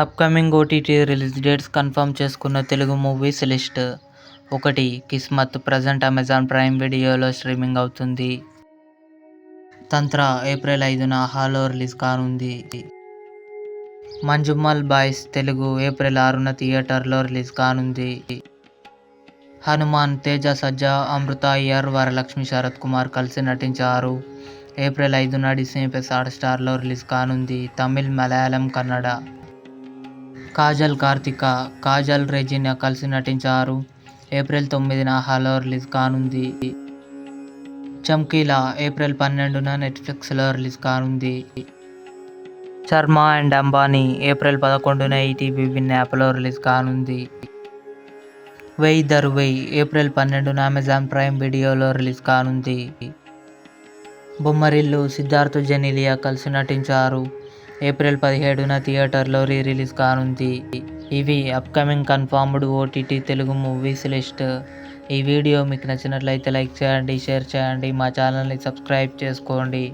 Upcoming OTT release dates confirm చేసుకున్న Telugu movies list. 1. Kismat present Amazon Prime వీడియోలో streaming అవుతుంది. Tantra April 5న ఆహాలో రిలీజ్ కానుంది. మంజుమల్ బాయ్స్ తెలుగు ఏప్రిల్ 6న థియేటర్లో రిలీజ్ కానుంది. హనుమాన్ తేజ సజ్జా, అమృత అయ్యర్, వరలక్ష్మి శరత్ కుమార్ కలిసి నటించారు. ఏప్రిల్ 5న డిస్నీ ప్లస్ హాట్‌స్టార్లో రిలీజ్ కానుంది. తమిళ్, మలయాళం, కన్నడ. కాజల్ కార్తిక, కాజల్ రెజీనా కలిసి నటించారు. ఏప్రిల్ 9న ఆహాలో రిలీజ్ కానుంది. చమ్కీలా ఏప్రిల్ 12న నెట్‌ఫ్లిక్స్‌లో రిలీజ్ కానుంది. శర్మ అండ్ అంబానీ ఏప్రిల్ 11న ఈటీవీ విన్ యాప్లో రిలీజ్ కానుంది. వెయ్ దరువెయ్ ఏప్రిల్ 12న అమెజాన్ ప్రైమ్ వీడియోలో రిలీజ్ కానుంది. బొమ్మరిల్లు సిద్ధార్థ్, జెనీలియా కలిసి నటించారు. ఏప్రిల్ 17న థియేటర్లో రిలీజ్ కానుంది. ఇవి upcoming confirmed OTT Telugu movies list. ఈ వీడియో మీకు నచ్చినట్లయితే లైక్ చేయండి, షేర్ చేయండి, మా ఛానల్ని సబ్స్క్రైబ్ చేసుకోండి.